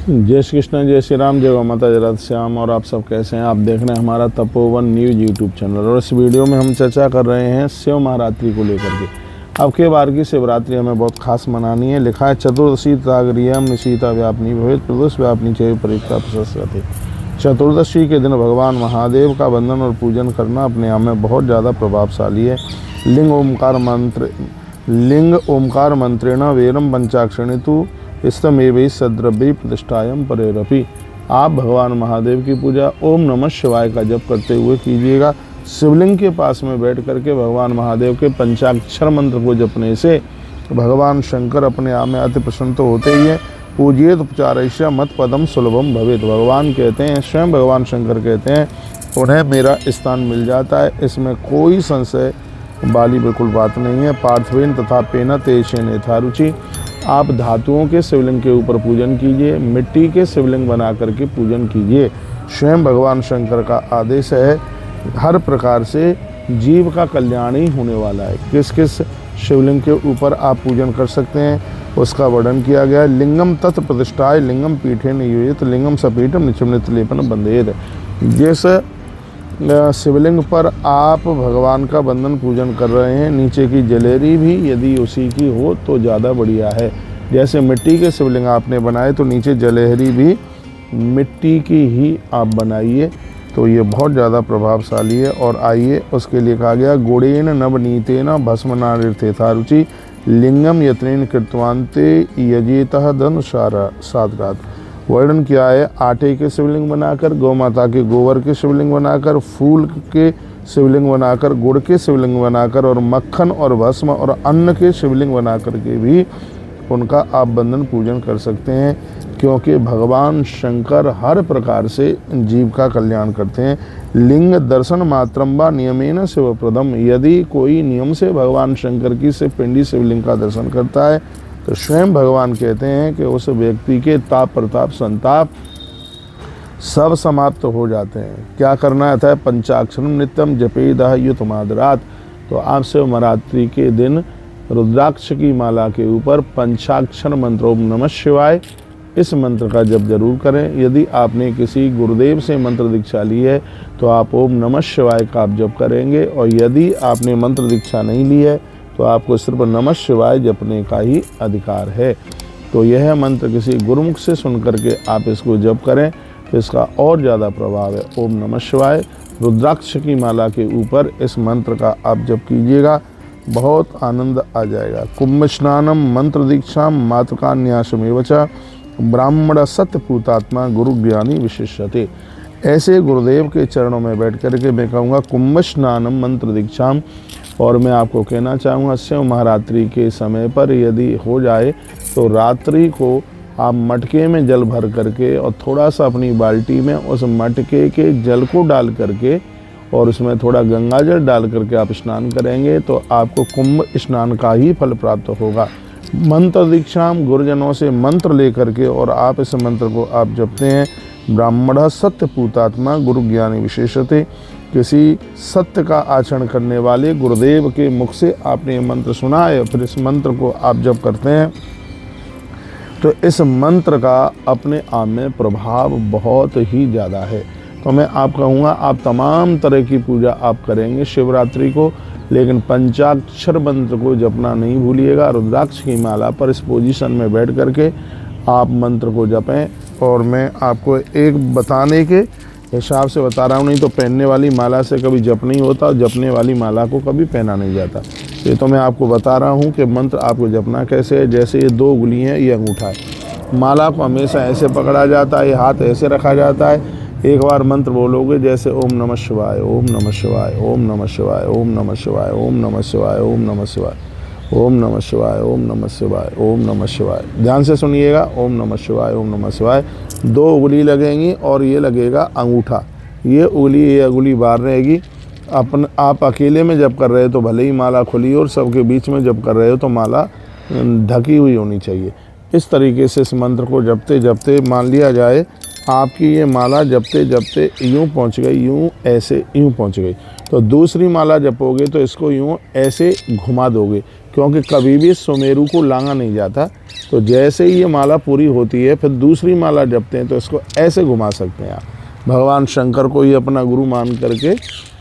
जय श्री कृष्ण, जय श्री राम, जय गौ माता, जय राधे श्याम। और आप सब कैसे हैं? आप देख रहे हैं हमारा तपोवन न्यूज यूट्यूब चैनल। और इस वीडियो में हम चर्चा कर रहे हैं शिव महारात्रि को लेकर के। अब के बार की शिवरात्रि हमें बहुत खास मनानी है। लिखा है चतुर्दशी तागरियम निशीता व्यापनी भवेत प्रदोष व्यापनी चय परीक्षा प्रशस्ते। चतुर्दशी के दिन भगवान महादेव का वंदन और पूजन करना अपने आप में बहुत ज़्यादा प्रभावशाली है। लिंग ओमकार मंत्रेण वेरम पंचाक्षरितु स्तमेव सद्रव्य प्रतिष्ठायम परेरपि। आप भगवान महादेव की पूजा ओम नमः शिवाय का जप करते हुए कीजिएगा। शिवलिंग के पास में बैठ करके भगवान महादेव के पंचाक्षर मंत्र को जपने से भगवान शंकर अपने आप में अति प्रसन्न तो होते ही है। पूजिएत उपचारैश्य मत पदम सुलभम भवेत। भगवान कहते हैं, स्वयं भगवान शंकर कहते हैं, उन्हें मेरा स्थान मिल जाता है, इसमें कोई संशय वाली बिल्कुल बात नहीं है। पार्थिवेन तथा पेन तेषेण यथा रुचि। आप धातुओं के शिवलिंग के ऊपर पूजन कीजिए, मिट्टी के शिवलिंग बना करके पूजन कीजिए। स्वयं भगवान शंकर का आदेश है, हर प्रकार से जीव का कल्याण ही होने वाला है। किस किस शिवलिंग के ऊपर आप पूजन कर सकते हैं उसका वर्णन किया गया है। लिंगम तत् प्रतिष्ठाय लिंगम पीठे नियोजित लिंगम सपीठम निचमनित लेपन बंधेत। जैसे शिवलिंग पर आप भगवान का बंधन पूजन कर रहे हैं, नीचे की जलेरी भी यदि उसी की हो तो ज़्यादा बढ़िया है। जैसे मिट्टी के शिवलिंग आपने बनाए तो नीचे जलेहरी भी मिट्टी की ही आप बनाइए, तो ये बहुत ज़्यादा प्रभावशाली है। और आइए उसके लिए कहा गया गुड़ेन नवनीतेन भस्मनारिर्थेथा रुचि लिंगम यत्नेन कृतवान्ते यजेतः धनुषारा सादरात। वर्णन किया है, आटे के शिवलिंग बनाकर, गौ माता के गोबर के शिवलिंग बनाकर, फूल के शिवलिंग बनाकर, गुड़ के शिवलिंग बनाकर और मक्खन और भस्म और अन्न के शिवलिंग बनाकर के भी उनका आप बंधन पूजन कर सकते हैं। क्योंकि भगवान शंकर हर प्रकार से जीव का कल्याण करते हैं। लिंग दर्शन मात्रम व नियमेन शिवप्रदम। यदि कोई नियम से भगवान शंकर की पिंडी शिवलिंग का दर्शन करता है तो स्वयं भगवान कहते हैं कि उस व्यक्ति के ताप प्रताप संताप सब समाप्त हो जाते हैं। क्या करना था? पंचाक्षरम नित्यम जपेदह युतमादरात। तो आप शिव महारात्रि के दिन रुद्राक्ष की माला के ऊपर पंचाक्षर मंत्र ओम नमः शिवाय, इस मंत्र का जप जरूर करें। यदि आपने किसी गुरुदेव से मंत्र दीक्षा ली है तो आप ओम नमः शिवाय का आप जप करेंगे। और यदि आपने मंत्र दीक्षा नहीं ली है तो आपको सिर्फ नमः शिवाय जपने का ही अधिकार है। तो यह मंत्र किसी गुरुमुख से सुन करके आप इसको जप करें तो इसका और ज़्यादा प्रभाव है। ओम नमः शिवाय रुद्राक्ष की माला के ऊपर इस मंत्र का आप जप कीजिएगा, बहुत आनंद आ जाएगा। कुंभ स्नानम मंत्र दीक्षा मातृकान्यासमेव च ब्राह्मण सत्यपूतात्मा गुरु ज्ञानी विशिष्यते। ऐसे गुरुदेव के चरणों में बैठ कर के मैं कहूँगा कुंभ स्नानम मंत्र दीक्षाम। और मैं आपको कहना चाहूँगा शिव महारात्रि के समय पर यदि हो जाए तो रात्रि को आप मटके में जल भर करके और थोड़ा सा अपनी बाल्टी में उस मटके के जल को डाल करके और उसमें थोड़ा गंगा जल डाल करके आप स्नान करेंगे तो आपको कुंभ स्नान का ही फल प्राप्त होगा। मंत्र दीक्षाम, गुरुजनों से मंत्र लेकर के और आप इस मंत्र को आप जपते हैं। ब्राह्मण सत्यपूतात्मा गुरु ज्ञानी विशेषते। किसी सत्य का आचरण करने वाले गुरुदेव के मुख से आपने मंत्र सुना है, फिर इस मंत्र को आप जप करते हैं तो इस मंत्र का अपने आप में प्रभाव बहुत ही ज़्यादा है। तो मैं आप कहूँगा आप तमाम तरह की पूजा आप करेंगे शिवरात्रि को, लेकिन पंचाक्षर मंत्र को जपना नहीं भूलिएगा। रुद्राक्ष की माला पर इस पोजीशन में बैठ करके आप मंत्र को जपें। और मैं आपको एक बताने के हिसाब से बता रहा हूँ, नहीं तो पहनने वाली माला से कभी जप नहीं होता और जपने वाली माला को कभी पहना नहीं जाता। ये तो मैं आपको बता रहा हूँ कि मंत्र आपको जपना कैसे है। जैसे ये दो उंगली हैं, ये अंगूठा है। माला को हमेशा ऐसे पकड़ा जाता है, ये हाथ ऐसे रखा जाता है। एक बार मंत्र बोलोगे जैसे ओम नमः शिवाय, ओम नमः शिवाय, ओम नमः शिवाय, ओम नमः शिवाय, ओम नमः शिवाय, ओम नमः शिवाय, ओम नमः शिवाय, ओम नमः शिवाय, ओम नमः शिवाय। ध्यान से सुनिएगा, ओम नमः शिवाय, ओम नमः शिवाय। दो उंगली लगेंगी और ये लगेगा अंगूठा। ये उंगली बाहर रहेगी। आप अकेले में जप कर रहे हो तो भले ही माला खुली और सबके बीच में जप कर रहे हो तो माला ढकी हुई होनी चाहिए। इस तरीके से इस मंत्र को जपते जपते मान लिया जाए आपकी ये माला जपते जपते यूँ पहुँच गई, यूँ ऐसे यूँ पहुँच गई, तो दूसरी माला जपोगे तो इसको यूँ ऐसे घुमा दोगे, क्योंकि कभी भी सुमेरु को लांगा नहीं जाता। तो जैसे ही ये माला पूरी होती है फिर दूसरी माला जपते हैं तो इसको ऐसे घुमा सकते हैं आप। भगवान शंकर को ही अपना गुरु मान करके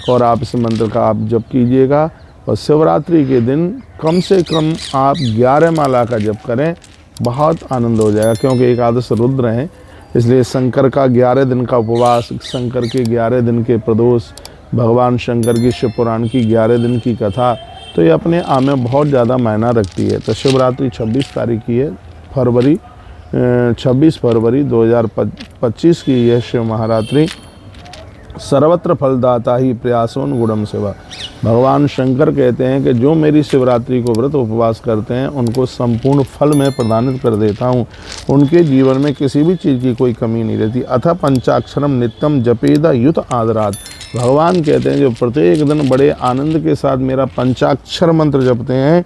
और आप इस मंत्र का आप जप कीजिएगा। और शिवरात्रि के दिन कम से कम आप 11 माला का जप करें, बहुत आनंद हो जाएगा। क्योंकि एकादश रुद्र हैं, इसलिए शंकर का 11 दिन का उपवास, शंकर के 11 दिन के प्रदोष, भगवान शंकर की शिव पुराण की 11 दिन की कथा, तो ये अपने आप में बहुत ज़्यादा मायना रखती है। तो शिवरात्रि 26 तारीख की है, 26 फरवरी 2025 की यह शिव महारात्रि। सर्वत्र फलदाता ही प्रयासोन गुणम सेवा। भगवान शंकर कहते हैं कि जो मेरी शिवरात्रि को व्रत उपवास करते हैं उनको संपूर्ण फल मैं प्रदानित कर देता हूँ, उनके जीवन में किसी भी चीज़ की कोई कमी नहीं रहती। अथ पंचाक्षरम नित्यम जपेदा युत आदरात। भगवान कहते हैं जो प्रत्येक दिन बड़े आनंद के साथ मेरा पंचाक्षर मंत्र जपते हैं,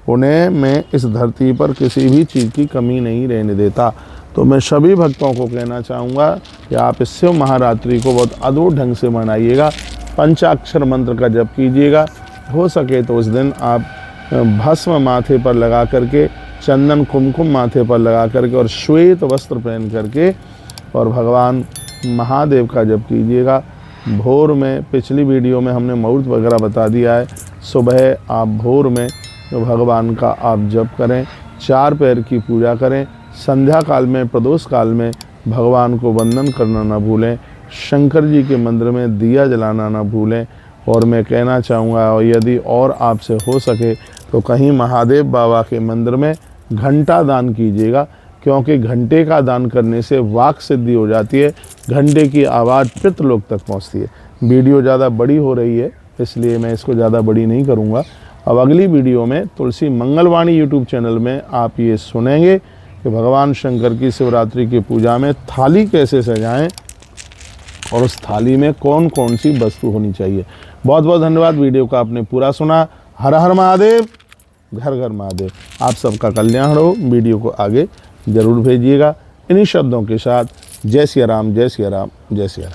उन्हें मैं इस धरती पर किसी भी चीज़ की कमी नहीं रहने देता। तो मैं सभी भक्तों को कहना चाहूँगा कि आप इस शिव महारात्रि को बहुत अद्भुत ढंग से मनाइएगा, पंचाक्षर मंत्र का जप कीजिएगा। हो सके तो उस दिन आप भस्म माथे पर लगा करके, चंदन कुमकुम माथे पर लगा करके और श्वेत वस्त्र पहन करके और भगवान महादेव का जप कीजिएगा। भोर में, पिछली वीडियो में हमने मुहूर्त वगैरह बता दिया है, सुबह आप भोर में तो भगवान का आप जप करें, 4 पैर की पूजा करें, संध्या काल में, प्रदोष काल में भगवान को वंदन करना ना भूलें, शंकर जी के मंदिर में दिया जलाना ना भूलें। और मैं कहना चाहूँगा, और यदि और आपसे हो सके तो कहीं महादेव बाबा के मंदिर में घंटा दान कीजिएगा, क्योंकि घंटे का दान करने से वाक सिद्धि हो जाती है, घंटे की आवाज़ पितृलोक तक पहुँचती है। वीडियो ज़्यादा बड़ी हो रही है इसलिए मैं इसको ज़्यादा बड़ी नहीं करूँगा। अब अगली वीडियो में तुलसी मंगलवाणी यूट्यूब चैनल में आप ये सुनेंगे कि भगवान शंकर की शिवरात्रि की पूजा में थाली कैसे सजाएं और उस थाली में कौन कौन सी वस्तु होनी चाहिए। बहुत बहुत धन्यवाद, वीडियो का आपने पूरा सुना। हर हर महादेव, घर घर महादेव। आप सबका कल्याण हो। वीडियो को आगे ज़रूर भेजिएगा। इन्हीं शब्दों के साथ जय सिया राम, जय सिया राम, जय सिया राम।